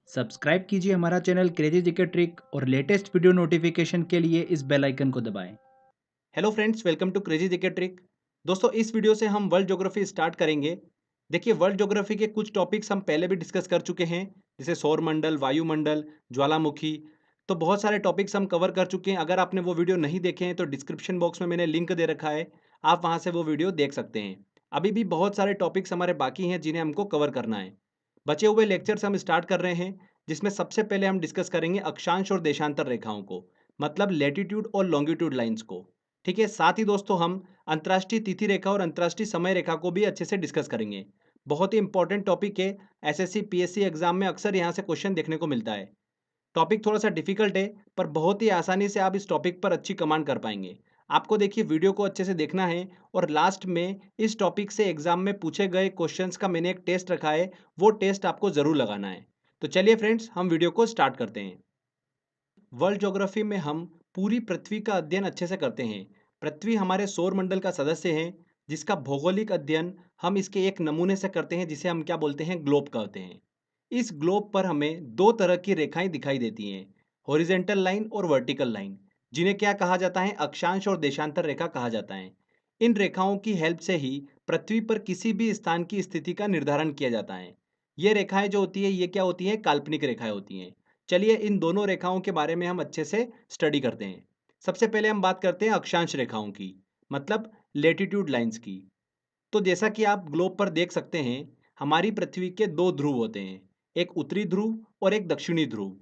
Subscribe कीजिए हमारा channel crazy GK trick और लेटेस्ट वीडियो नोटिफिकेशन के लिए इस बेल आइकन को दबाएं। Hello friends, welcome to crazy GK trick. दोस्तों, इस वीडियो से हम वर्ल्ड ज्योग्राफी स्टार्ट करेंगे। देखिए, वर्ल्ड ज्योग्राफी के कुछ टॉपिक्स हम पहले भी डिस्कस कर चुके हैं, जैसे सौरमंडल, वायुमंडल, ज्वालामुखी। तो बहुत सारे टॉपिक्स हम कवर कर चुके हैं। अगर आपने वो वीडियो नहीं देखे हैं तो डिस्क्रिप्शन बॉक्स में मैंने लिंक दे रखा है, आप वहाँ से वो वीडियो देख सकते हैं। अभी भी बहुत सारे टॉपिक्स हमारे बाकी हैं जिन्हें हमको कवर करना है। बचे हुए लेक्चर्स हम स्टार्ट कर रहे हैं, जिसमें सबसे पहले हम डिस्कस करेंगे अक्षांश और देशांतर रेखाओं को, मतलब लैटिट्यूड और लॉन्गिट्यूड लाइंस को। ठीक है, साथ ही दोस्तों हम अंतर्राष्ट्रीय तिथि रेखा और अंतर्राष्ट्रीय समय रेखा को भी अच्छे से डिस्कस करेंगे। बहुत ही इंपॉर्टेंट टॉपिक है। एसएससी पीएससी एग्जाम में अक्सर यहाँ से क्वेश्चन देखने को मिलता है। टॉपिक थोड़ा सा डिफिकल्ट है, पर बहुत ही आसानी से आप इस टॉपिक पर अच्छी कमांड कर पाएंगे। आपको देखिए वीडियो को अच्छे से देखना है, और लास्ट में इस टॉपिक से एग्जाम में पूछे गए क्वेश्चंस का मैंने एक टेस्ट रखा है, वो टेस्ट आपको ज़रूर लगाना है। तो चलिए फ्रेंड्स, हम वीडियो को स्टार्ट करते हैं। वर्ल्ड ज्योग्राफी में हम पूरी पृथ्वी का अध्ययन अच्छे से करते हैं। पृथ्वी हमारे सौर मंडल का सदस्य है, जिसका भौगोलिक अध्ययन हम इसके एक नमूने से करते हैं, जिसे हम क्या बोलते हैं, ग्लोब कहते हैं। इस ग्लोब पर हमें दो तरह की रेखाएं दिखाई देती हैं, हॉरिजेंटल लाइन और वर्टिकल लाइन, जिन्हें क्या कहा जाता है, अक्षांश और देशांतर रेखा कहा जाता है। इन रेखाओं की हेल्प से ही पृथ्वी पर किसी भी स्थान की स्थिति का निर्धारण किया जाता है। ये रेखाएं जो होती है, ये क्या होती हैं, काल्पनिक रेखाएं होती हैं। चलिए इन दोनों रेखाओं के बारे में हम अच्छे से स्टडी करते हैं। सबसे पहले हम बात करते हैं अक्षांश रेखाओं की, मतलब लेटिट्यूड लाइंस की। तो जैसा कि आप ग्लोब पर देख सकते हैं, हमारी पृथ्वी के दो ध्रुव होते हैं, एक उत्तरी ध्रुव और एक दक्षिणी ध्रुव।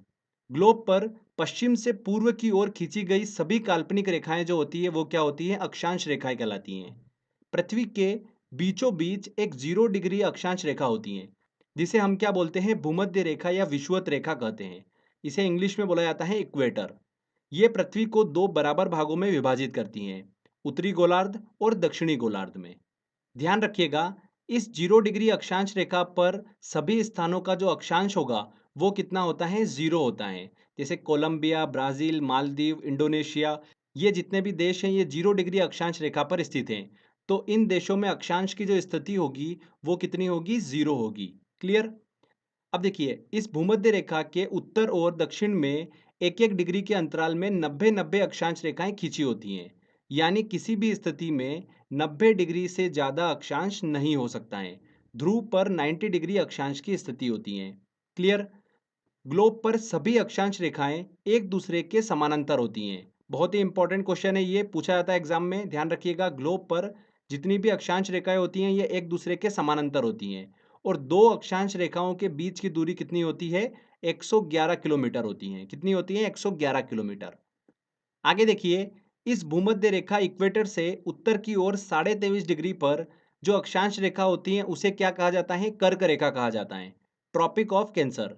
ग्लोब पर पश्चिम से पूर्व की ओर खींची गई सभी काल्पनिक रेखाएं जो होती है, वो क्या होती हैं, अक्षांश रेखाएं कहलाती हैं। पृथ्वी के बीचों बीच एक 0 डिग्री अक्षांश रेखा होती है, जिसे हम क्या बोलते हैं, भूमध्य रेखा या विषुवत रेखा कहते हैं। इसे इंग्लिश में बोला जाता है इक्वेटर। ये पृथ्वी को दो बराबर भागों में विभाजित करती हैं, उत्तरी गोलार्ध और दक्षिणी गोलार्ध में। ध्यान रखिएगा, इस 0 डिग्री अक्षांश रेखा पर सभी स्थानों का जो अक्षांश होगा, वो कितना होता है, 0 होता है। जैसे कोलंबिया, ब्राजील, मालदीव, इंडोनेशिया, ये जितने भी देश हैं, ये 0 डिग्री अक्षांश रेखा पर स्थित हैं। तो इन देशों में अक्षांश की जो स्थिति होगी, वो कितनी होगी, 0 होगी। क्लियर। अब देखिए, इस भूमध्य रेखा के उत्तर और दक्षिण में एक एक डिग्री के अंतराल में 90-90 अक्षांश रेखाएं खींची होती हैं। यानी किसी भी स्थिति में 90 डिग्री से ज़्यादा अक्षांश नहीं हो सकता है। ध्रुव पर 90 डिग्री अक्षांश की स्थिति होती है। क्लियर। ग्लोब पर सभी अक्षांश रेखाएं एक दूसरे के समानांतर होती हैं। बहुत ही इंपॉर्टेंट क्वेश्चन है, ये पूछा जाता है एग्जाम में। ध्यान रखिएगा, ग्लोब पर जितनी भी अक्षांश रेखाएं होती हैं, ये एक दूसरे के समानांतर होती हैं। और दो अक्षांश रेखाओं के बीच की दूरी कितनी होती है, 111 किलोमीटर होती है। कितनी होती है, 111 किलोमीटर। आगे देखिए, इस भूमध्य रेखा इक्वेटर से उत्तर की ओर 23.5 डिग्री पर जो अक्षांश रेखा होती है, उसे क्या कहा जाता है, कर्क रेखा कहा जाता है, ट्रॉपिक ऑफ कैंसर।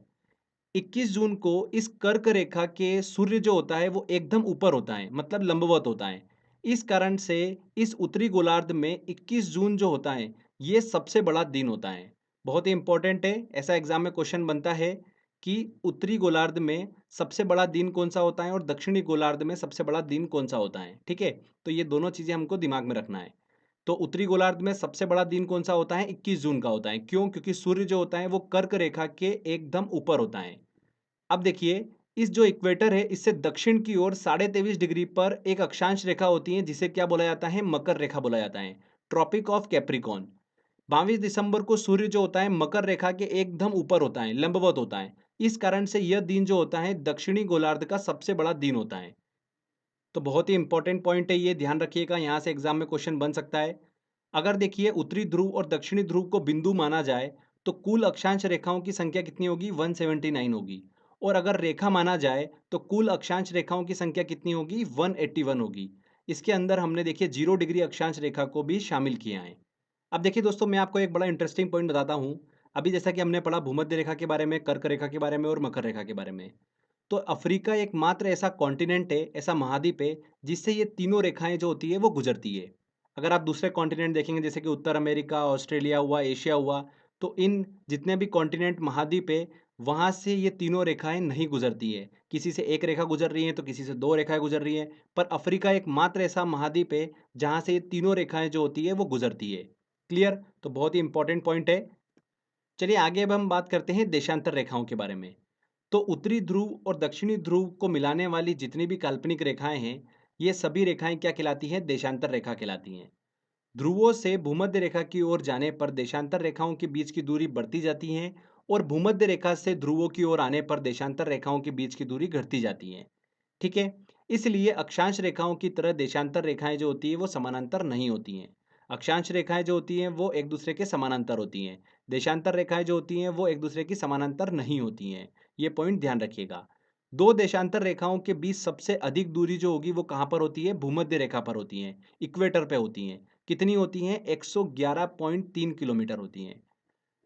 21 जून को इस कर्क रेखा के सूर्य जो होता है, वो एकदम ऊपर होता है, मतलब लंबवत होता है। इस कारण से इस उत्तरी गोलार्ध में 21 जून जो होता है, ये सबसे बड़ा दिन होता है। बहुत ही इंपॉर्टेंट है, ऐसा एग्जाम में क्वेश्चन बनता है कि उत्तरी गोलार्ध में सबसे बड़ा दिन कौन सा होता है और दक्षिणी गोलार्ध में सबसे बड़ा दिन कौन सा होता है। ठीक है, तो ये दोनों चीज़ें हमको दिमाग में रखना है। तो उत्तरी गोलार्ध में सबसे बड़ा दिन कौन सा होता है, 21 जून का होता है। क्यों? क्योंकि सूर्य जो होता है वो कर्क रेखा के एकदम ऊपर होता है। अब देखिए, इस जो इक्वेटर है, इससे दक्षिण की ओर 23.5 डिग्री पर एक अक्षांश रेखा होती है, जिसे क्या बोला जाता है, मकर रेखा बोला जाता है, ट्रॉपिक ऑफ कैप्रिकॉन। 22 दिसंबर को सूर्य जो होता है मकर रेखा के एकदम ऊपर होता है, लंबवत होता है। इस कारण से यह दिन जो होता है, दक्षिणी गोलार्ध का सबसे बड़ा दिन होता है। तो बहुत ही इंपॉर्टेंट पॉइंट है ये, ध्यान रखिएगा, यहाँ से एग्जाम में क्वेश्चन बन सकता है। अगर देखिए, उत्तरी ध्रुव और दक्षिणी ध्रुव को बिंदु माना जाए, तो कुल अक्षांश रेखाओं की संख्या कितनी होगी, 179 होगी। और अगर रेखा माना जाए, तो कुल अक्षांश रेखाओं की संख्या कितनी होगी, 181 होगी। इसके अंदर हमने देखिए 0 डिग्री अक्षांश रेखा को भी शामिल किया है। अब देखिए दोस्तों, मैं आपको एक बड़ा इंटरेस्टिंग पॉइंट बताता हूँ। अभी जैसा कि हमने पढ़ा भूमध्य रेखा के बारे में, कर्क रेखा के बारे में और मकर रेखा के बारे में। तो अफ्रीका एकमात्र ऐसा कॉन्टिनेंट है, ऐसा महाद्वीप है, जिससे ये तीनों रेखाएं जो होती है वो गुजरती है। अगर आप दूसरे कॉन्टिनेंट देखेंगे, जैसे कि उत्तर अमेरिका, ऑस्ट्रेलिया हुआ, एशिया हुआ, तो इन जितने भी कॉन्टिनेंट महाद्वीप है, वहाँ से ये तीनों रेखाएं नहीं गुजरती है। किसी से एक रेखा गुजर रही है, तो किसी से दो रेखाएं गुजर रही हैं। पर अफ्रीका एकमात्र ऐसा महाद्वीप है जहाँ से ये तीनों रेखाएं जो होती है वो गुजरती है। क्लियर। तो बहुत ही इंपॉर्टेंट पॉइंट है। चलिए आगे अब हम बात करते हैं देशांतर रेखाओं के बारे में। तो उत्तरी ध्रुव और दक्षिणी ध्रुव को मिलाने वाली जितनी भी काल्पनिक रेखाएं हैं, ये सभी रेखाएं क्या कहलाती हैं? देशांतर रेखा कहलाती हैं। ध्रुवों से भूमध्य रेखा की ओर जाने पर देशांतर रेखाओं के बीच की दूरी बढ़ती जाती है और भूमध्य रेखा से ध्रुवों की ओर आने पर देशांतर रेखाओं के बीच की दूरी घटती जाती है। ठीक है। इसलिए अक्षांश रेखाओं की तरह देशांतर रेखाएं जो होती है वो समानांतर नहीं होती हैं। अक्षांश रेखाएं जो होती हैं वो एक दूसरे के समानांतर होती हैं। देशांतर रेखाएं जो होती हैं वो एक दूसरे की समानांतर नहीं होती हैं। ये पॉइंट ध्यान रखिएगा। दो देशांतर रेखाओं के बीच सबसे अधिक दूरी जो होगी वो कहाँ पर होती है? भूमध्य रेखा पर होती है, इक्वेटर पे होती है। कितनी होती हैं? 111.3 किलोमीटर होती हैं।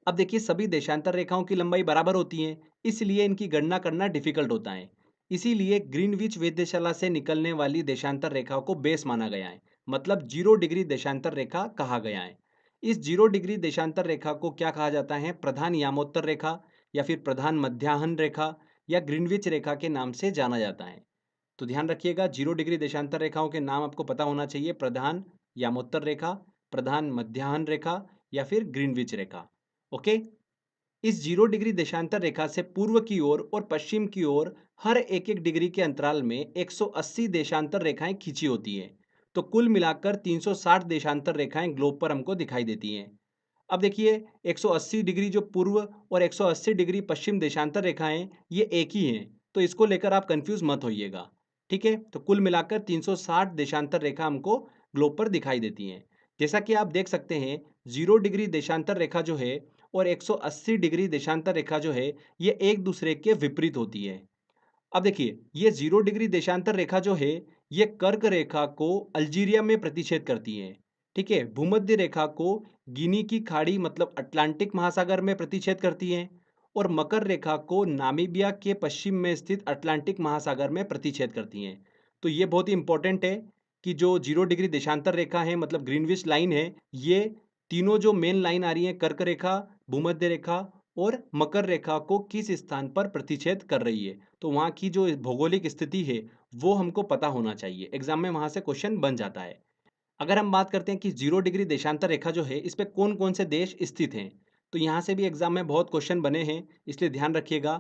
अब देखिए सभी देशांतर रेखाओं की लंबाई बराबर होती है, इसलिए इनकी गणना करना डिफिकल्ट होता है। इसीलिए ग्रीनविच वेधशाला से निकलने वाली देशांतर रेखा को बेस माना गया है, मतलब 0 डिग्री देशांतर रेखा कहा गया है। इस 0 डिग्री देशांतर रेखा को क्या कहा जाता है? प्रधान यामोत्तर रेखा या फिर प्रधान मध्याह्न रेखा या ग्रीनविच रेखा के नाम से जाना जाता है। तो ध्यान रखिएगा, 0 डिग्री देशांतर रेखाओं के नाम आपको पता होना चाहिए। प्रधान यामोत्तर रेखा, प्रधान मध्याह्न रेखा या फिर ग्रीनविच रेखा। ओके। इस 0 डिग्री देशांतर रेखा से पूर्व की ओर और पश्चिम की ओर हर एक एक डिग्री के अंतराल में 180 देशांतर रेखाएं खींची होती हैं। तो कुल मिलाकर 360 देशांतर रेखाएं ग्लोब पर हमको दिखाई देती हैं। अब देखिए 180 डिग्री जो पूर्व और 180 डिग्री पश्चिम देशांतर रेखाएं ये एक ही हैं, तो इसको लेकर आप कंफ्यूज मत होइएगा। ठीक है, तो कुल मिलाकर 360 देशांतर रेखा हमको ग्लोब पर दिखाई देती हैं। जैसा कि आप देख सकते हैं, 0 डिग्री देशांतर रेखा जो है और 180 डिग्री देशांतर रेखा जो है ये एक दूसरे के विपरीत होती है। अब देखिए ये 0 डिग्री देशांतर रेखा जो है ये कर्क रेखा को अल्जीरिया में प्रतिच्छेद करती है। ठीक है, भूमध्य रेखा को गिनी की खाड़ी मतलब अटलांटिक महासागर में प्रतिच्छेद करती है और मकर रेखा को नामीबिया के पश्चिम में स्थित अटलांटिक महासागर में प्रतिच्छेद करती हैं। तो ये बहुत ही इंपॉर्टेंट है कि जो 0 डिग्री देशांतर रेखा है मतलब ग्रीनविच लाइन है, ये तीनों जो मेन लाइन आ रही है कर्क रेखा, भूमध्य रेखा और मकर रेखा को किस स्थान पर प्रतिच्छेद कर रही है। तो वहाँ की जो भौगोलिक स्थिति है वो हमको पता होना चाहिए। एग्जाम में वहाँ से क्वेश्चन बन जाता है। अगर हम बात करते हैं कि 0 डिग्री देशांतर रेखा जो है इस पे कौन कौन से देश स्थित हैं, तो यहाँ से भी एग्जाम में बहुत क्वेश्चन बने हैं, इसलिए ध्यान रखिएगा।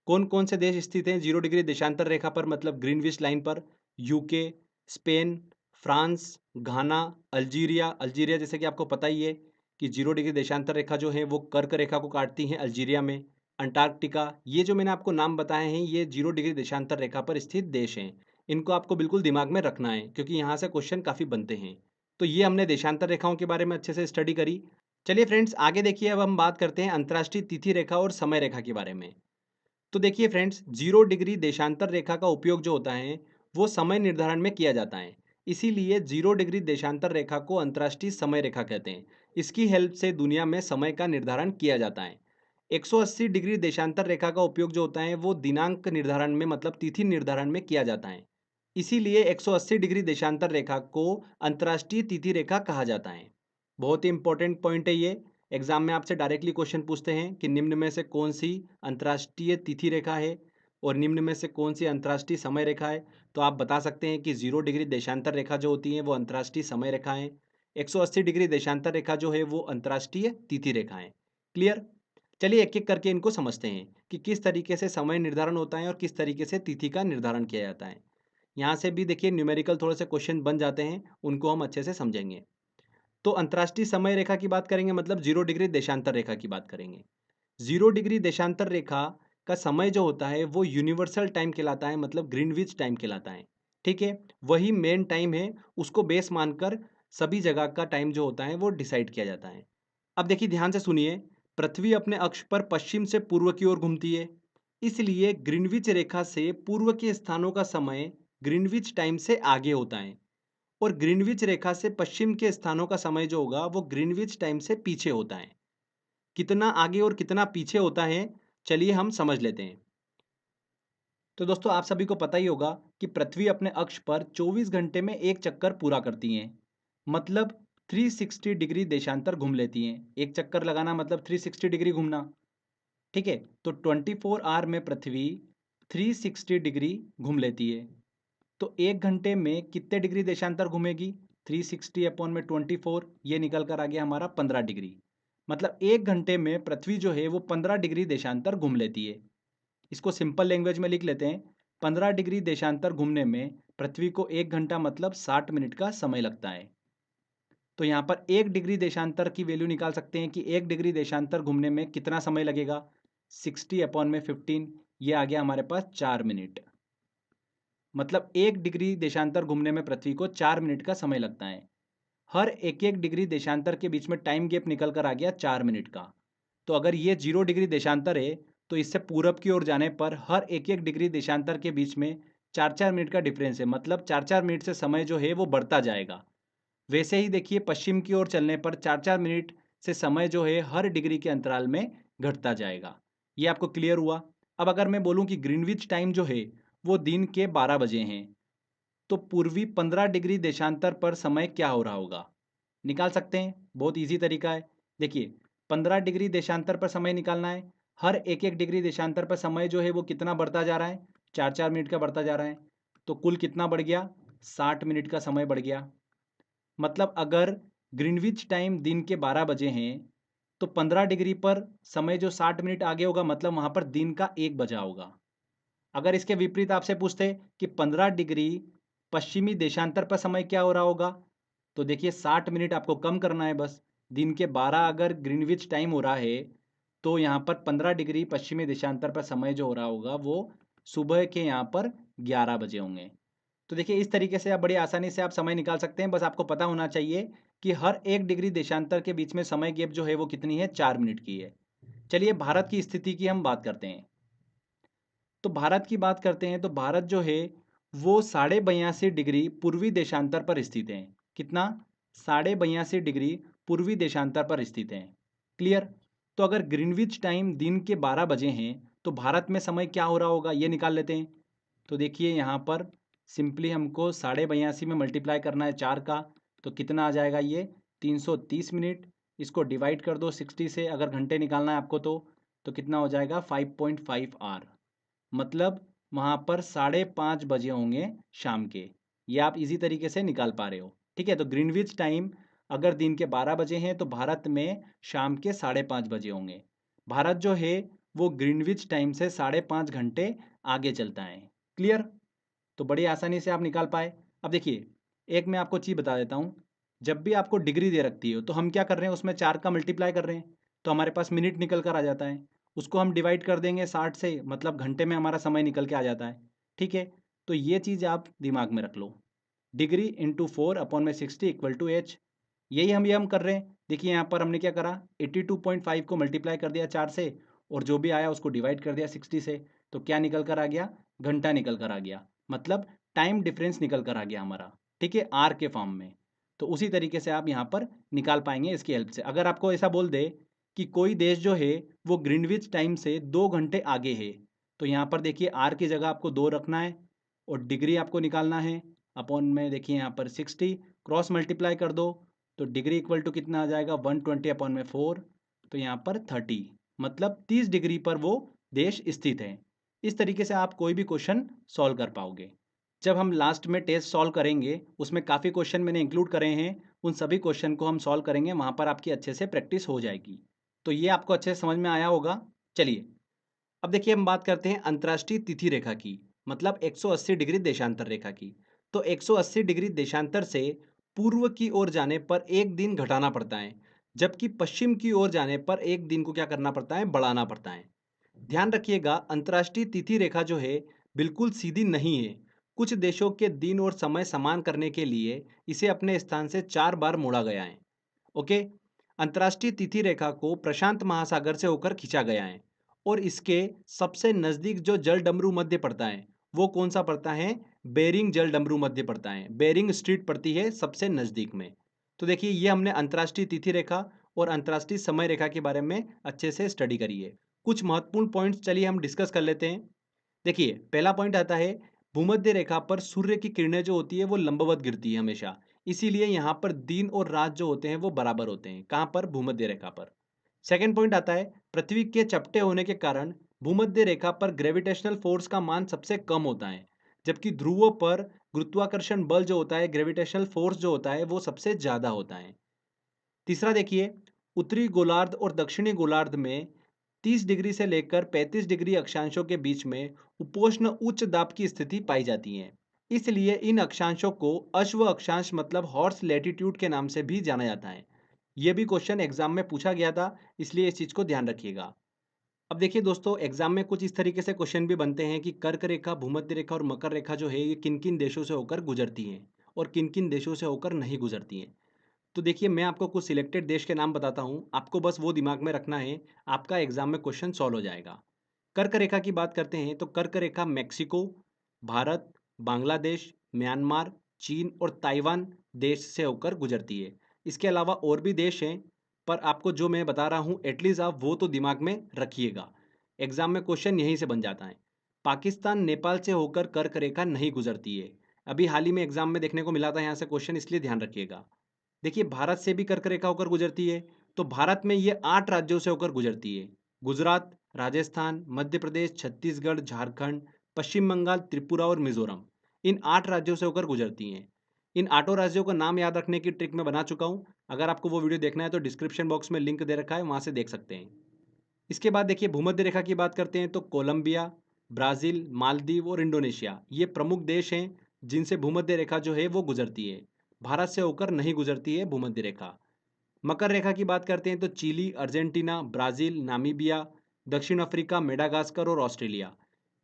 कौन कौन से देश स्थित हैं 0 डिग्री देशांतर रेखा पर मतलब ग्रीनविच लाइन पर? यूके, स्पेन, फ्रांस, घाना, अल्जीरिया। अल्जीरिया जैसे कि आपको पता ही है कि 0 डिग्री देशांतर रेखा जो है वो कर्क रेखा को काटती है अल्जीरिया में। अंटार्कटिका, ये जो मैंने आपको नाम बताए हैं ये 0 डिग्री देशांतर रेखा पर स्थित देश हैं। इनको आपको बिल्कुल दिमाग में रखना है क्योंकि यहाँ से क्वेश्चन काफ़ी बनते हैं। तो ये हमने देशांतर रेखाओं के बारे में अच्छे से स्टडी करी। चलिए फ्रेंड्स आगे देखिए, अब हम बात करते हैं अंतर्राष्ट्रीय तिथि रेखा और समय रेखा के बारे में। तो देखिए फ्रेंड्स, 0 डिग्री देशांतर रेखा का उपयोग जो होता है वो समय निर्धारण में किया जाता है। इसीलिए 0 डिग्री देशांतर रेखा को अंतर्राष्ट्रीय समय रेखा कहते हैं। इसकी हेल्प से दुनिया में समय का निर्धारण किया जाता है। 180 डिग्री देशांतर रेखा का उपयोग जो होता है वो दिनांक निर्धारण में मतलब तिथि निर्धारण में किया जाता है। इसीलिए 180 डिग्री देशांतर रेखा को अंतर्राष्ट्रीय तिथि रेखा कहा जाता है। बहुत ही इंपॉर्टेंट पॉइंट है ये। एग्जाम में आपसे डायरेक्टली क्वेश्चन पूछते हैं कि निम्न में से कौन सी अंतर्राष्ट्रीय तिथि रेखा है और निम्न में से कौन सी अंतर्राष्ट्रीय समय रेखा है। तो आप बता सकते हैं कि 0 डिग्री देशांतर रेखा जो होती है वो अंतर्राष्ट्रीय समय रेखा है, 180 डिग्री देशांतर रेखा जो है वो अंतर्राष्ट्रीय तिथि रेखा है। क्लियर? चलिए एक एक करके इनको समझते हैं कि किस तरीके से समय निर्धारण होता है और किस तरीके से तिथि का निर्धारण किया जाता है। यहाँ से भी देखिए न्यूमेरिकल थोड़े से क्वेश्चन बन जाते हैं, उनको हम अच्छे से समझेंगे। तो अंतर्राष्ट्रीय समय रेखा की बात करेंगे मतलब 0 डिग्री देशांतर रेखा की बात करेंगे। 0 डिग्री देशांतर रेखा का समय जो होता है वो यूनिवर्सल टाइम कहलाता है मतलब ग्रीनविच टाइम कहलाता है। ठीक है, वही मेन टाइम है, उसको बेस मानकर सभी जगह का टाइम जो होता है वो डिसाइड किया जाता है। अब देखिए ध्यान से सुनिए, पृथ्वी अपने अक्ष पर पश्चिम से पूर्व की ओर घूमती है, इसलिए ग्रीनविच रेखा से पूर्व के स्थानों का समय ग्रीनविच टाइम से आगे होता है और ग्रीनविच रेखा से पश्चिम के स्थानों का समय जो होगा वो ग्रीनविच टाइम से पीछे होता है। कितना आगे और कितना पीछे होता है, चलिए हम समझ लेते हैं। तो दोस्तों आप सभी को पता ही होगा कि पृथ्वी अपने अक्ष पर 24 घंटे में एक चक्कर पूरा करती है, मतलब 360 डिग्री देशांतर घूम लेती हैं। एक चक्कर लगाना मतलब 360 डिग्री घूमना। ठीक है, तो 24 आवर में पृथ्वी 360 डिग्री घूम लेती है। तो एक घंटे में कितने डिग्री देशांतर घूमेगी? 360 अपॉन में 24, ये निकल कर आ गया हमारा 15 डिग्री। मतलब एक घंटे में पृथ्वी जो है वो 15 डिग्री देशांतर घूम लेती है। इसको सिंपल लैंग्वेज में लिख लेते हैं। 15 डिग्री देशांतर घूमने में पृथ्वी को 1 घंटा मतलब 60 मिनट का समय लगता है। तो यहाँ पर 1 डिग्री देशांतर की वैल्यू निकाल सकते हैं कि 1 डिग्री देशांतर घूमने में कितना समय लगेगा। 60 अपॉन में 15, ये आ गया हमारे पास 4 मिनट। मतलब 1 डिग्री देशांतर घूमने में पृथ्वी को 4 मिनट का समय लगता है। हर एक एक डिग्री देशांतर के बीच में टाइम गैप निकल कर आ गया 4 मिनट का। तो अगर ये 0 डिग्री देशांतर है तो इससे पूरब की ओर जाने पर हर एक एक डिग्री देशांतर के बीच में 4-4 मिनट का डिफरेंस है, मतलब 4-4 मिनट से समय जो है वो बढ़ता जाएगा। वैसे ही देखिए पश्चिम की ओर चलने पर 4-4 मिनट से समय जो है हर डिग्री के अंतराल में घटता जाएगा। ये आपको क्लियर हुआ। अब अगर मैं बोलूँ कि ग्रीनविच टाइम जो है वो दिन के 12 बजे हैं, तो पूर्वी 15 डिग्री देशांतर पर समय क्या हो रहा होगा, निकाल सकते हैं। बहुत इजी तरीका है। देखिए 15 डिग्री देशांतर पर समय निकालना है। हर एक एक डिग्री देशांतर पर समय जो है वो कितना बढ़ता जा रहा है, 4-4 मिनट का बढ़ता जा रहा है। तो कुल कितना बढ़ गया, 60 मिनट का समय बढ़ गया। मतलब अगर ग्रीनविच टाइम दिन के 12 बजे हैं तो 15 डिग्री पर समय जो 60 मिनट आगे होगा, मतलब वहाँ पर दिन का 1 बजा होगा। अगर इसके विपरीत आपसे पूछते कि 15 डिग्री पश्चिमी देशांतर पर समय क्या हो रहा होगा, तो देखिए 60 मिनट आपको कम करना है बस। दिन के 12 अगर ग्रीनविच टाइम हो रहा है तो यहाँ पर 15 डिग्री पश्चिमी देशांतर पर समय जो हो रहा होगा वो सुबह के यहाँ पर 11 बजे होंगे। तो देखिए इस तरीके से आप बड़ी आसानी से आप समय निकाल सकते हैं। बस आपको पता होना चाहिए कि हर एक डिग्री देशांतर के बीच में समय गैप जो है वो कितनी है, 4 मिनट की है। चलिए भारत की स्थिति की हम बात करते हैं। तो भारत की बात करते हैं तो भारत जो है वो 82.5 डिग्री पूर्वी देशांतर पर स्थित है। कितना, 82.5 डिग्री पूर्वी देशांतर पर स्थित है। क्लियर। तो अगर ग्रीनविच टाइम दिन के 12 बजे हैं तो भारत में समय क्या हो रहा होगा ये निकाल लेते हैं। तो देखिए यहाँ पर सिंपली हमको 82.5 में मल्टीप्लाई करना है 4 का, तो कितना आ जाएगा ये 330 मिनट। इसको डिवाइड कर दो 60 से, अगर घंटे निकालना है आपको तो कितना हो जाएगा 5.5 आर। मतलब वहाँ पर 5:30 बजे होंगे शाम के। ये आप इजी तरीके से निकाल पा रहे हो। ठीक है, तो ग्रीनविच टाइम अगर दिन के 12 बजे हैं तो भारत में शाम के 5:30 बजे होंगे। भारत जो है वो ग्रीनविच टाइम से 5.5 घंटे आगे चलता है। क्लियर। तो बड़ी आसानी से आप निकाल पाए। अब देखिए एक मैं आपको चीज़ बता देता हूँ। जब भी आपको डिग्री दे रखती है तो हम क्या कर रहे हैं, उसमें 4 का मल्टीप्लाई कर रहे हैं तो हमारे पास मिनट निकल कर आ जाता है। उसको हम डिवाइड कर देंगे 60 से, मतलब घंटे में हमारा समय निकल के आ जाता है। ठीक है, तो ये चीज़ आप दिमाग में रख लो। डिग्री इंटू 4 अपॉन में 60 इक्वल टू एच। यही हम कर रहे हैं। देखिए यहाँ पर हमने क्या करा, 82.5 को मल्टीप्लाई कर दिया 4 से और जो भी आया उसको डिवाइड कर दिया 60 से। तो क्या निकल कर आ गया, घंटा निकल कर आ गया। मतलब टाइम डिफरेंस निकल कर आ गया हमारा। ठीक है, आर के फॉर्म में। तो उसी तरीके से आप यहाँ पर निकाल पाएंगे इसकी हेल्प से। अगर आपको ऐसा बोल दे कि कोई देश जो है वो ग्रीनविच टाइम से 2 घंटे आगे है, तो यहाँ पर देखिए आर की जगह आपको 2 रखना है और डिग्री आपको निकालना है। अपॉन में देखिए यहाँ पर 60 क्रॉस मल्टीप्लाई कर दो तो डिग्री इक्वल टू कितना आ जाएगा 120 अपॉन में 4। तो यहाँ पर 30, मतलब 30 डिग्री पर वो देश स्थित है। इस तरीके से आप कोई भी क्वेश्चन सॉल्व कर पाओगे। जब हम लास्ट में टेस्ट सॉल्व करेंगे उसमें काफ़ी क्वेश्चन मैंने इंक्लूड करे हैं, उन सभी क्वेश्चन को हम सॉल्व करेंगे, वहाँ पर आपकी अच्छे से प्रैक्टिस हो जाएगी। तो ये आपको अच्छे से समझ में आया होगा। चलिए अब देखिए हम बात करते हैं अंतर्राष्ट्रीय तिथि रेखा की, मतलब 180 डिग्री देशांतर रेखा की। तो 180 डिग्री देशांतर से पूर्व की ओर जाने पर एक दिन घटाना पड़ता है, जबकि पश्चिम की ओर जाने पर एक दिन को क्या करना पड़ता है, बढ़ाना पड़ता है। ध्यान रखिएगा अंतर्राष्ट्रीय तिथि रेखा जो है बिल्कुल सीधी नहीं है। कुछ देशों के दिन और समय समान करने के लिए इसे अपने स्थान से 4 बार मोड़ा गया है। ओके। अंतर्राष्ट्रीय तिथि रेखा को प्रशांत महासागर से होकर खींचा गया है और इसके सबसे नजदीक जो जल डमरू मध्य पड़ता है वो कौन सा पड़ता है, बेरिंग जल डमरू मध्य पड़ता है। बेरिंग स्ट्रीट पड़ती है सबसे नजदीक में। तो देखिए ये हमने अंतर्राष्ट्रीय तिथि रेखा और अंतर्राष्ट्रीय समय रेखा के बारे में अच्छे से स्टडी करी है। कुछ महत्वपूर्ण पॉइंट्स चलिए हम डिस्कस कर लेते हैं। देखिए पहला पॉइंट आता है, भूमध्य रेखा पर सूर्य की किरणें जो होती है वो लंबवत गिरती है हमेशा। इसीलिए यहाँ पर दिन और रात जो होते हैं वो बराबर होते हैं। कहाँ पर, भूमध्य रेखा पर। सेकंड पॉइंट आता है, पृथ्वी के चपटे होने के कारण भूमध्य रेखा पर ग्रेविटेशनल फोर्स का मान सबसे कम होता है, जबकि ध्रुवों पर गुरुत्वाकर्षण बल जो होता है, ग्रेविटेशनल फोर्स जो होता है वो सबसे ज्यादा होता है। तीसरा देखिए, उत्तरी गोलार्ध और दक्षिणी गोलार्ध में 30 डिग्री से लेकर 35 डिग्री अक्षांशों के बीच में उपोष्ण उच्च दाब की स्थिति पाई जाती है। इसलिए इन अक्षांशों को अश्व अक्षांश मतलब हॉर्स लैटिट्यूड के नाम से भी जाना जाता है। यह भी क्वेश्चन एग्जाम में पूछा गया था, इसलिए इस चीज को ध्यान रखिएगा। अब देखिए दोस्तों, एग्जाम में कुछ इस तरीके से क्वेश्चन भी बनते हैं कि कर्क रेखा, भूमध्य रेखा और मकर रेखा जो है ये किन किन देशों से होकर गुजरती हैं और किन किन देशों से होकर नहीं गुजरती हैं। तो देखिए, मैं आपको कुछ सिलेक्टेड देश के नाम बताता हूँ, आपको बस वो दिमाग में रखना है, आपका एग्जाम में क्वेश्चन सॉल्व हो जाएगा। कर्क रेखा की बात करते हैं तो कर्क रेखा मैक्सिको, भारत, बांग्लादेश, म्यांमार, चीन और ताइवान देश से होकर गुजरती है। इसके अलावा और भी देश हैं, पर आपको जो मैं बता रहा हूँ एटलीस्ट आप वो तो दिमाग में रखिएगा। एग्जाम में क्वेश्चन यहीं से बन जाता है। पाकिस्तान नेपाल से होकर कर्क रेखा नहीं गुजरती है। अभी हाल ही में एग्जाम में देखने को मिला था यहाँ से क्वेश्चन, इसलिए ध्यान रखिएगा। देखिए, भारत से भी कर्क रेखा होकर गुजरती है, तो भारत में ये 8 राज्यों से होकर गुजरती है। गुजरात, राजस्थान, मध्य प्रदेश, छत्तीसगढ़, झारखंड, पश्चिम बंगाल, त्रिपुरा और मिजोरम, इन 8 राज्यों से होकर गुजरती हैं। इन 8 राज्यों का नाम याद रखने की ट्रिक मैं बना चुका हूँ। अगर आपको वो वीडियो देखना है तो डिस्क्रिप्शन बॉक्स में लिंक दे रखा है, वहाँ से देख सकते हैं। इसके बाद देखिए, भूमध्य रेखा की बात करते हैं तो कोलंबिया, ब्राज़ील, मालदीव और इंडोनेशिया ये प्रमुख देश हैं जिनसे भूमध्य रेखा जो है वो गुजरती है। भारत से होकर नहीं गुजरती है भूमध्य रेखा। मकर रेखा की बात करते हैं तो चिली, अर्जेंटीना, ब्राज़ील, नामीबिया, दक्षिण अफ्रीका, मेडागास्कर और ऑस्ट्रेलिया,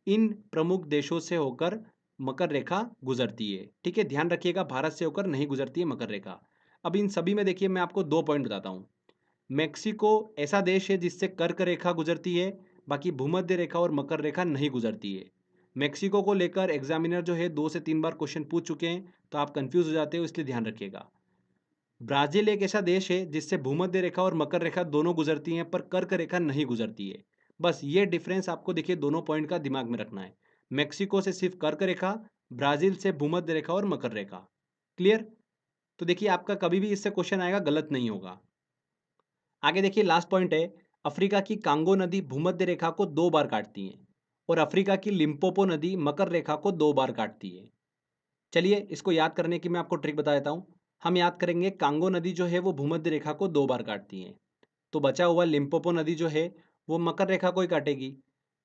इन प्रमुख देशों से होकर मकर रेखा गुजरती है। ठीक है, ध्यान रखिएगा, भारत से होकर नहीं गुजरती है मकर रेखा। अब इन सभी में देखिए, मैं आपको 2 पॉइंट बताता हूँ। मेक्सिको ऐसा देश है जिससे कर्क रेखा गुजरती है, बाकी भूमध्य रेखा और मकर रेखा नहीं गुजरती है। मेक्सिको को लेकर एग्जामिनर जो है 2 से 3 बार क्वेश्चन पूछ चुके हैं, तो आप कंफ्यूज हो जाते हो, इसलिए ध्यान रखिएगा। ब्राजील एक ऐसा देश है जिससे भूमध्य रेखा और मकर रेखा दोनों गुजरती हैं, पर कर्क रेखा नहीं गुजरती है। बस ये डिफरेंस आपको देखिए दोनों पॉइंट का दिमाग में रखना है। मेक्सिको से सिर्फ कर्क रेखा, ब्राजील से भूमध्य रेखा और मकर रेखा। क्लियर? तो देखिए, आपका कभी भी इससे क्वेश्चन आएगा गलत नहीं होगा। आगे देखिए, लास्ट पॉइंट है, अफ्रीका की कांगो नदी भूमध्य रेखा को 2 बार काटती है और अफ्रीका की लिम्पोपो नदी मकर रेखा को 2 बार काटती है। चलिए, इसको याद करने की मैं आपको ट्रिक बता देता हूँ। हम याद करेंगे, कांगो नदी जो है वो भूमध्य रेखा को 2 बार काटती है, तो बचा हुआ लिम्पोपो नदी जो है वो मकर रेखा को ही काटेगी,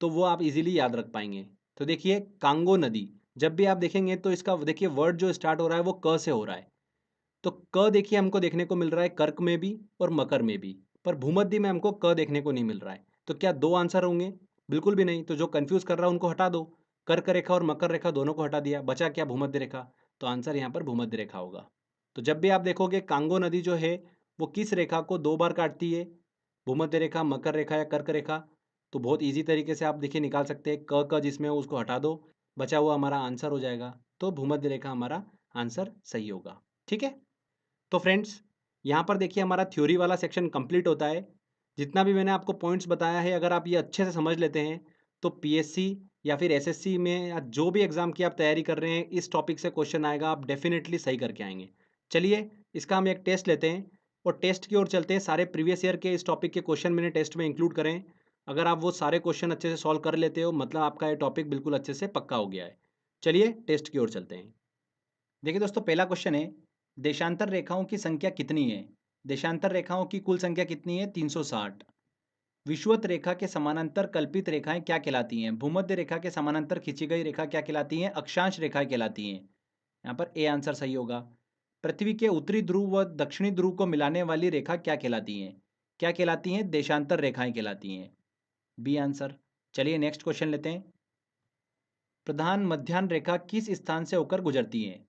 तो वो आप इजीली याद रख पाएंगे। तो देखिए, कांगो नदी जब भी आप देखेंगे तो इसका देखिए वर्ड जो स्टार्ट हो रहा है वो क से हो रहा है। तो क देखिए हमको देखने को मिल रहा है कर्क में भी और मकर में भी, पर भूमध्य में हमको क देखने को नहीं मिल रहा है। तो क्या 2 आंसर होंगे? बिल्कुल भी नहीं। तो जो कंफ्यूज कर रहा है उनको हटा दो। कर्क रेखा और मकर रेखा दोनों को हटा दिया, बचा क्या? भूमध्य रेखा। तो आंसर यहाँ पर भूमध्य रेखा होगा। तो जब भी आप देखोगे कांगो नदी जो है वो किस रेखा को 2 बार काटती है, भूमध्य रेखा, मकर रेखा या कर्क रेखा, तो बहुत ईजी तरीके से आप देखिए निकाल सकते हैं। क जिसमें हो उसको हटा दो, बचा हुआ हमारा आंसर हो जाएगा। तो भूमध्य रेखा हमारा आंसर सही होगा। ठीक है, तो फ्रेंड्स, यहाँ पर देखिए हमारा थ्योरी वाला सेक्शन कंप्लीट होता है। जितना भी मैंने आपको पॉइंट्स बताया है, अगर आप ये अच्छे से समझ लेते हैं तो पीएससी या फिर एसएससी में या जो भी एग्ज़ाम की आप तैयारी कर रहे हैं, इस टॉपिक से क्वेश्चन आएगा, आप डेफिनेटली सही करके आएंगे। चलिए, इसका हम एक टेस्ट लेते हैं और टेस्ट की ओर चलते हैं। सारे प्रीवियस ईयर के इस टॉपिक के क्वेश्चन मैंने टेस्ट में इंक्लूड करें। अगर आप वो सारे क्वेश्चन अच्छे से सॉल्व कर लेते हो, मतलब आपका ये टॉपिक बिल्कुल अच्छे से पक्का हो गया है। चलिए टेस्ट की ओर चलते हैं। देखिए दोस्तों, पहला क्वेश्चन है, देशांतर रेखाओं की संख्या कितनी है? देशांतर रेखाओं की कुल संख्या कितनी है? 360। विषुवत रेखा के समानांतर कल्पित रेखाएं क्या कहलाती हैं? भूमध्य रेखा के समानांतर खींची गई रेखा क्या कहलाती हैं? अक्षांश रेखाएं कहलाती हैं। यहाँ पर ए आंसर सही होगा। पृथ्वी के उत्तरी ध्रुव व दक्षिणी ध्रुव को मिलाने वाली रेखा क्या कहलाती हैं? क्या कहलाती हैं? देशांतर रेखाएं कहलाती हैं। B answer. चलिए नेक्स्ट क्वेश्चन लेते हैं। प्रधान मध्याह्न रेखा किस स्थान से होकर गुजरती है?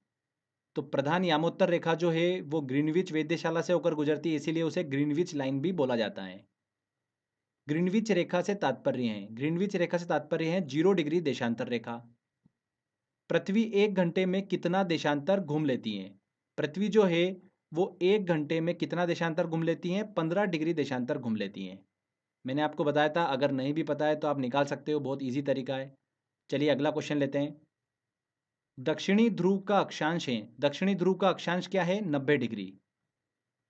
तो प्रधान यामोत्तर रेखा जो है वो ग्रीनविच वेधशाला से होकर गुजरती है, इसीलिए उसे ग्रीनविच लाइन भी बोला जाता है। ग्रीनविच रेखा से तात्पर्य है, ग्रीनविच रेखा से तात्पर्य है 0 डिग्री देशांतर रेखा। पृथ्वी 1 घंटे में कितना देशांतर घूम लेती है? पृथ्वी जो है वो 1 घंटे में कितना देशांतर घूम लेती है? 15 डिग्री देशांतर घूम लेती हैं। मैंने आपको बताया था, अगर नहीं भी पता है तो आप निकाल सकते हो, बहुत ईजी तरीका है। चलिए अगला क्वेश्चन लेते हैं। दक्षिणी ध्रुव का अक्षांश है, दक्षिणी ध्रुव का अक्षांश क्या है? 90 डिग्री।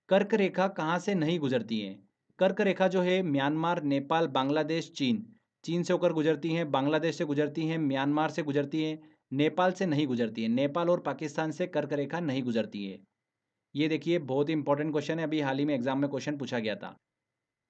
कर्क रेखा कहाँ से नहीं गुजरती है? कर्क रेखा जो है म्यांमार, नेपाल, बांग्लादेश, चीन, चीन से होकर गुजरती हैं, बांग्लादेश से गुजरती हैं, म्यांमार से गुजरती हैं, नेपाल से नहीं गुजरती है। नेपाल और पाकिस्तान से कर्क रेखा नहीं गुजरती है। ये देखिए बहुत ही इंपॉर्टेंट क्वेश्चन है, अभी हाल ही में एग्जाम में क्वेश्चन पूछा गया था।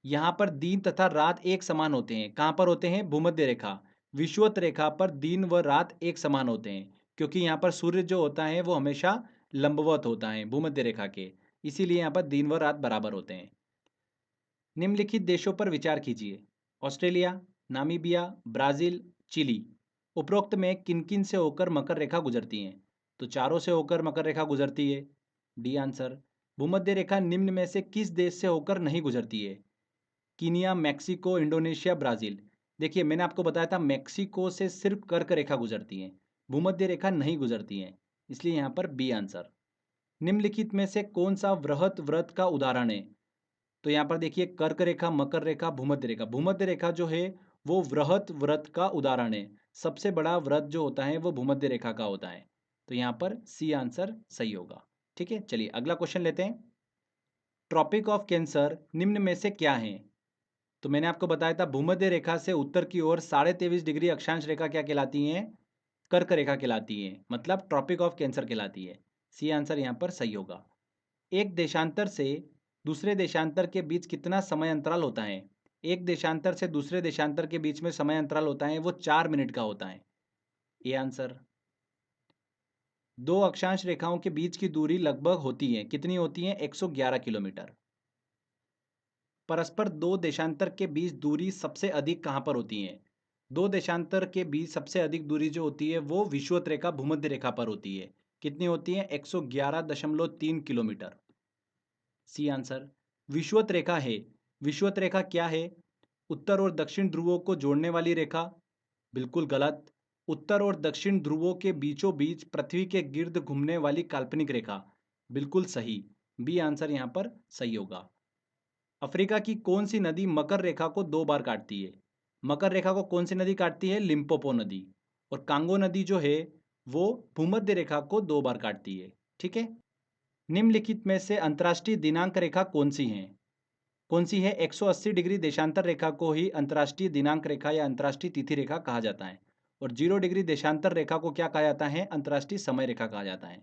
यहाँ पर दिन तथा रात एक समान होते हैं। कहाँ पर होते हैं? भूमध्य रेखा। विषुवत रेखा पर दिन व रात एक समान होते हैं, क्योंकि यहाँ पर सूर्य जो होता है वो हमेशा लंबवत होता है भूमध्य रेखा के, इसीलिए यहाँ पर दिन व रात बराबर होते हैं। निम्नलिखित देशों पर विचार कीजिए। Australia, Namibia, Brazil, Chile. उपरोक्त में किन-किन से होकर मकर रेखा गुजरती है? तो चारों से होकर मकर रेखा गुजरती है। D answer. भूमध्य रेखा निम्न में से किस देश से होकर नहीं गुजरती है? Kenya, Mexico, Indonesia, Brazil. देखिए, मैंने आपको बताया था मेक्सिको से सिर्फ कर्क रेखा गुजरती है, भूमध्य रेखा नहीं गुजरती है, इसलिए यहाँ पर बी आंसर। निम्नलिखित में से कौन सा वृहत व्रत का उदाहरण है? तो यहाँ पर देखिए कर्क रेखा, मकर रेखा, भूमध्य रेखा। भूमध्य रेखा जो है वो वृहत व्रत का उदाहरण है। सबसे बड़ा व्रत जो होता है वो भूमध्य रेखा का होता है। तो यहाँ पर सी आंसर सही होगा। ठीक है, चलिए अगला क्वेश्चन लेते हैं। ट्रॉपिक ऑफ कैंसर निम्न में से क्या है? तो मैंने आपको बताया था भूमध्य रेखा से उत्तर की ओर 23.5 डिग्री अक्षांश रेखा क्या कहलाती है? कर्क रेखा कहलाती है, मतलब ट्रॉपिक ऑफ कैंसर कहलाती है। सी आंसर यहाँ पर सही होगा। एक देशांतर से दूसरे देशांतर के बीच कितना समय अंतराल होता है? एक देशांतर से दूसरे देशांतर के बीच में समय अंतराल होता है वो 4 मिनट का होता है। A answer. दो अक्षांश रेखाओं के बीच की दूरी लगभग होती है, कितनी होती है? 111 किलोमीटर। परस्पर दो देशांतर के बीच दूरी सबसे अधिक कहाँ पर होती है? दो देशांतर के बीच सबसे अधिक दूरी जो होती है वो विषुवत रेखा भूमध्य रेखा पर होती है। कितनी होती है? 111.3 किलोमीटर। C answer. विषुवत रेखा है। विषुवत रेखा क्या है? उत्तर और दक्षिण ध्रुवों को जोड़ने वाली रेखा। बिल्कुल गलत। उत्तर और दक्षिण ध्रुवों के बीचों बीच पृथ्वी के गिर्द घूमने वाली काल्पनिक रेखा। बिल्कुल सही। बी आंसर यहाँ पर सही होगा। अफ्रीका की कौन सी नदी मकर रेखा को 2 बार काटती है? मकर रेखा को कौन सी नदी काटती है? लिम्पोपो नदी। और कांगो नदी जो है वो भूमध्य रेखा को 2 बार काटती है। ठीक है। निम्नलिखित में से अंतर्राष्ट्रीय दिनांक रेखा कौन सी है? कौन सी है? 180 डिग्री देशांतर रेखा को ही अंतर्राष्ट्रीय दिनांक रेखा या अंतर्राष्ट्रीय तिथि रेखा कहा जाता है। और 0 डिग्री देशांतर रेखा को क्या कहा जाता है? अंतर्राष्ट्रीय समय रेखा कहा जाता है।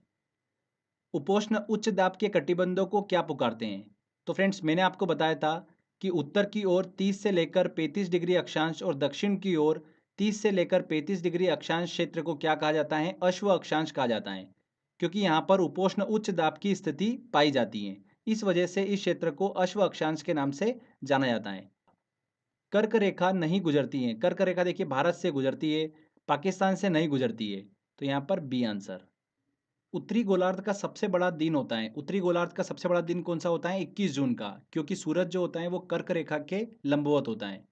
उपोष्ण उच्च दाब के कटिबंधों को क्या पुकारते हैं? तो फ्रेंड्स, मैंने आपको बताया था कि उत्तर की ओर 30 से लेकर 35 डिग्री अक्षांश और दक्षिण की ओर 30 से लेकर 35 डिग्री अक्षांश क्षेत्र को क्या कहा जाता है? अश्व अक्षांश कहा जाता है, क्योंकि यहाँ पर उपोष्ण उच्च दाब की स्थिति पाई जाती है। इस वजह से इस क्षेत्र को अश्व अक्षांश के नाम से जाना जाता है। कर्क रेखा नहीं गुजरती है। कर्क रेखा देखिए भारत से गुजरती है, पाकिस्तान से नहीं गुजरती है। तो यहाँ पर बी आंसर। उत्तरी गोलार्ध का सबसे बड़ा दिन होता है। उत्तरी गोलार्ध का सबसे बड़ा दिन कौन सा होता है? 21 जून का, क्योंकि सूरज जो होता है वो कर्क रेखा के लंबवत होता है।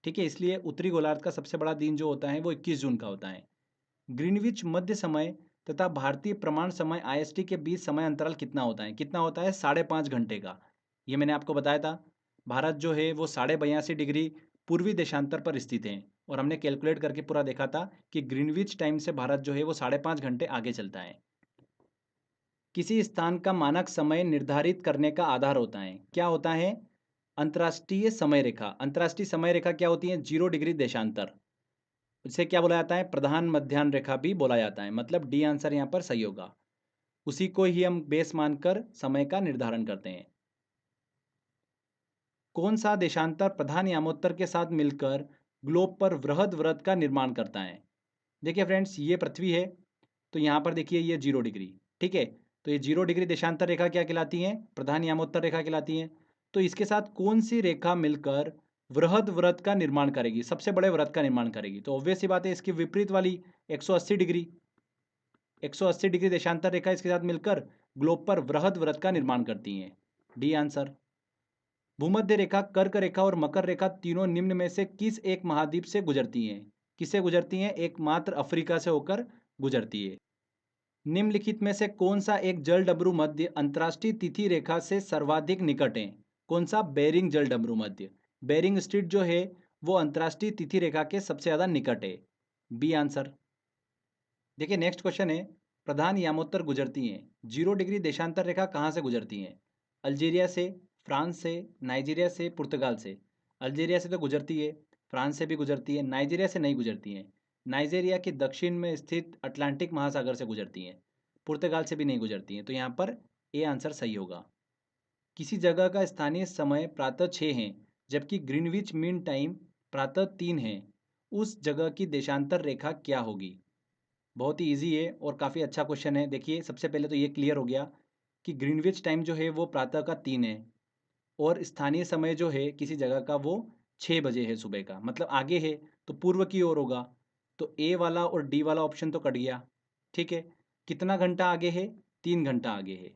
ठीक है, इसलिए उत्तरी गोलार्ध का सबसे बड़ा दिन जो होता है वो 21 जून का होता है। ग्रीनविच मध्य समय तथा भारतीय प्रमाण समय आईएसटी के बीच समय अंतराल कितना होता है? कितना होता है? 5.5 घंटे का। ये मैंने आपको बताया था। भारत जो है वो 82.5 डिग्री पूर्वी देशांतर पर स्थित है, और हमने कैलकुलेट करके पूरा देखा था कि ग्रीनविच टाइम से भारत जो है वो 5.5 घंटे आगे चलता है। किसी स्थान का मानक समय निर्धारित करने का आधार होता है, क्या होता है? अंतर्राष्ट्रीय समय रेखा। अंतर्राष्ट्रीय समय रेखा क्या होती है? 0 डिग्री देशांतर। इसे क्या बोला जाता है? प्रधान मध्याह्न रेखा भी बोला जाता है, मतलब डी आंसर यहाँ पर सही होगा। उसी को ही हम बेस मानकर समय का निर्धारण करते हैं। कौन सा देशांतर प्रधान यामोत्तर के साथ मिलकर ग्लोब पर वृहद व्रत का निर्माण करता है? देखिए फ्रेंड्स, ये पृथ्वी है, तो यहाँ पर देखिए ये 0 डिग्री। ठीक है, तो ये 0 डिग्री देशांतर रेखा क्या कहलाती है? प्रधान यामोत्तर रेखा कहलाती है। तो इसके साथ कौन सी रेखा मिलकर वृहद व्रत का निर्माण करेगी, सबसे बड़े व्रत का निर्माण करेगी? तो ऑब्वियस सी बात है, इसकी विपरीत वाली 180 डिग्री। 180 डिग्री देशांतर रेखा इसके साथ मिलकर ग्लोब पर वृहद व्रत का निर्माण करती है। D answer. भूमध्य रेखा, कर्क रेखा और मकर रेखा तीनों निम्न में से किस एक महाद्वीप से गुजरती हैं? किससे गुजरती हैं? एकमात्र अफ्रीका से होकर गुजरती है। निम्नलिखित में से कौन सा एक जल डमरू मध्य अंतर्राष्ट्रीय तिथि रेखा से सर्वाधिक निकट है? कौन सा? बेरिंग जल डमरू मध्य। बेरिंग स्ट्रीट जो है वो अंतर्राष्ट्रीय तिथि रेखा के सबसे ज्यादा निकट है। B answer. देखिए नेक्स्ट क्वेश्चन है, प्रधान यामोत्तर गुजरती हैं। 0 डिग्री देशांतर रेखा कहाँ से गुजरती हैं? अल्जीरिया से, फ्रांस से, नाइजीरिया से, पुर्तगाल से। अल्जीरिया से तो गुजरती है, फ्रांस से भी गुजरती है, नाइजीरिया से नहीं गुजरती हैं। नाइजीरिया के दक्षिण में स्थित अटलांटिक महासागर से गुजरती हैं। पुर्तगाल से भी नहीं गुजरती हैं। तो यहाँ पर ए आंसर सही होगा। किसी जगह का स्थानीय समय प्रातः 6 है, जबकि ग्रीनविच मीन टाइम प्रातः 3 है, उस जगह की देशांतर रेखा क्या होगी? बहुत ही ईजी है और काफ़ी अच्छा क्वेश्चन है। देखिए सबसे पहले तो ये क्लियर हो गया कि ग्रीनविच टाइम जो है वो प्रातः का 3 है और स्थानीय समय जो है किसी जगह का वो 6 बजे है सुबह का, मतलब आगे है तो पूर्व की ओर होगा। तो ए वाला और डी वाला ऑप्शन तो कट गया। ठीक है, कितना घंटा आगे है? 3 घंटा आगे है।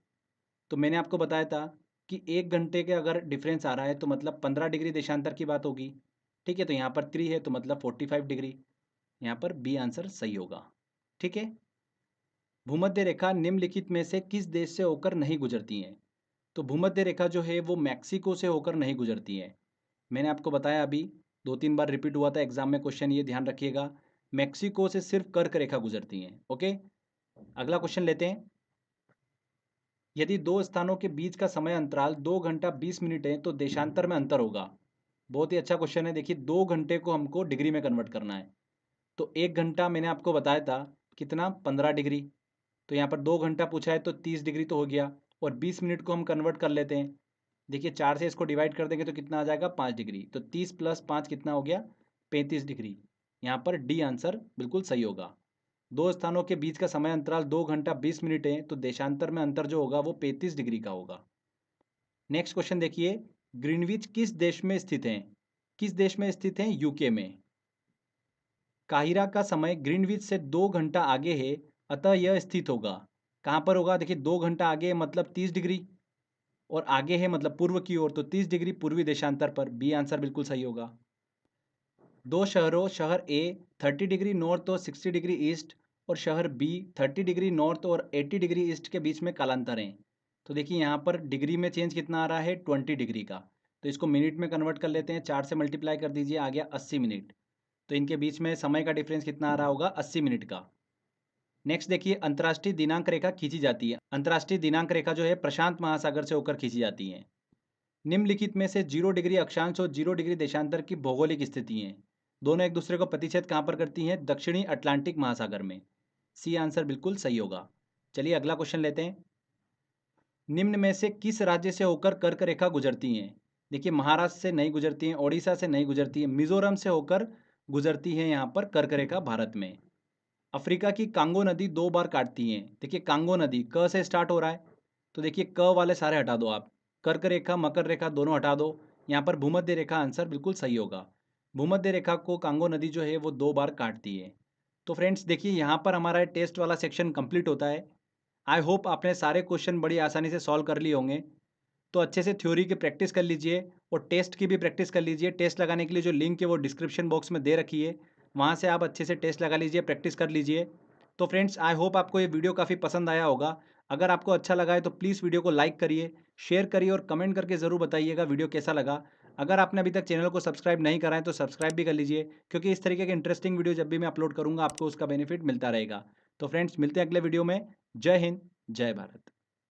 तो मैंने आपको बताया था कि 1 घंटे के अगर डिफरेंस आ रहा है तो मतलब 15 डिग्री देशांतर की बात होगी। ठीक है, तो यहाँ पर 3 है तो मतलब 45 डिग्री। यहाँ पर बी आंसर सही होगा। ठीक है, भूमध्य रेखा निम्नलिखित में से किस देश से होकर नहीं गुजरती है? तो भूमध्य रेखा जो है वो मैक्सिको से होकर नहीं गुजरती है। मैंने आपको बताया अभी, 2-3 बार रिपीट हुआ था एग्जाम में क्वेश्चन, ये ध्यान रखिएगा। मैक्सिको से सिर्फ कर्क रेखा गुजरती है। ओके, अगला क्वेश्चन लेते हैं। यदि दो स्थानों के बीच का समय अंतराल 2 घंटा 20 मिनट है तो देशांतर में अंतर होगा। बहुत ही अच्छा क्वेश्चन है। देखिए 2 घंटे को हमको डिग्री में कन्वर्ट करना है। तो 1 घंटा मैंने आपको बताया था कितना, 15 डिग्री। तो यहाँ पर 2 घंटा पूछा है तो 30 डिग्री तो हो गया, और 20 मिनट को हम कन्वर्ट कर लेते हैं। देखिए 4 से इसको डिवाइड कर देंगे तो कितना आ जाएगा, 5 डिग्री। तो 30 + 5 कितना हो गया, 35 डिग्री। यहाँ पर डी आंसर बिल्कुल सही होगा। दो स्थानों के बीच का समय अंतराल 2 घंटा 20 मिनट है तो देशांतर में अंतर जो होगा वो 35 डिग्री का होगा। नेक्स्ट क्वेश्चन देखिए, ग्रीनविच किस देश में स्थित है? किस देश में स्थित है? यूके में। काहिरा का समय ग्रीनविच से 2 घंटा आगे है, अतः यह स्थित होगा। कहाँ पर होगा? देखिए 2 घंटा आगे है मतलब 30 डिग्री, और आगे है मतलब पूर्व की ओर, तो 30 डिग्री पूर्वी देशांतर पर। बी आंसर बिल्कुल सही होगा। दो शहरों, शहर ए 30 डिग्री नॉर्थ और 60 डिग्री ईस्ट, और शहर बी 30 डिग्री नॉर्थ और 80 डिग्री ईस्ट के बीच में कालांतर हैं। तो देखिए यहाँ पर डिग्री में चेंज कितना आ रहा है, 20 डिग्री का। तो इसको मिनट में कन्वर्ट कर लेते हैं, 4 से मल्टीप्लाई कर दीजिए, आ गया 80 मिनट। तो इनके बीच में समय का डिफरेंस कितना आ रहा होगा, 80 मिनट का। नेक्स्ट देखिए, अंतर्राष्ट्रीय दिनांक रेखा खींची जाती है। अंतर्राष्ट्रीय दिनांक रेखा जो है प्रशांत महासागर से होकर खींची जाती है। निम्नलिखित में से 0 डिग्री अक्षांश और 0 डिग्री देशांतर की भौगोलिक स्थिति हैं। दोनों एक दूसरे को प्रतिच्छेद कहाँ पर करती हैं? दक्षिणी अटलांटिक महासागर में। सी आंसर बिल्कुल सही होगा। चलिए अगला क्वेश्चन लेते हैं। निम्न में से किस राज्य से होकर कर्क रेखा गुजरती हैं? देखिए महाराष्ट्र से नहीं गुजरती हैं, ओडिशा से नहीं गुजरती है, मिजोरम से होकर गुजरती है यहाँ पर कर्क रेखा भारत में। अफ्रीका की कांगो नदी 2 बार काटती है। देखिए कांगो नदी क से स्टार्ट हो रहा है, तो देखिए क वाले सारे हटा दो आप, कर्क रेखा मकर रेखा दोनों हटा दो। यहाँ पर भूमध्य रेखा आंसर बिल्कुल सही होगा। भूमध्य रेखा को कांगो नदी जो है वो 2 बार काटती है। तो फ्रेंड्स देखिए यहाँ पर हमारा टेस्ट वाला सेक्शन कंप्लीट होता है। आई होप आपने सारे क्वेश्चन बड़ी आसानी से सॉल्व कर लिए होंगे। तो अच्छे से थ्योरी की प्रैक्टिस कर लीजिए और टेस्ट की भी प्रैक्टिस कर लीजिए। टेस्ट लगाने के लिए जो लिंक है वो डिस्क्रिप्शन बॉक्स में दे रखी है, वहाँ से आप अच्छे से टेस्ट लगा लीजिए, प्रैक्टिस कर लीजिए। तो फ्रेंड्स आई होप आपको ये वीडियो काफ़ी पसंद आया होगा। अगर आपको अच्छा लगा है तो प्लीज़ वीडियो को लाइक करिए, शेयर करिए और कमेंट करके ज़रूर बताइएगा वीडियो कैसा लगा। अगर आपने अभी तक चैनल को सब्सक्राइब नहीं करा है तो सब्सक्राइब भी कर लीजिए, क्योंकि इस तरीके के इंटरेस्टिंग वीडियो जब भी मैं अपलोड करूँगा आपको उसका बेनिफिट मिलता रहेगा। तो फ्रेंड्स मिलते हैं अगले वीडियो में। जय हिंद, जय भारत।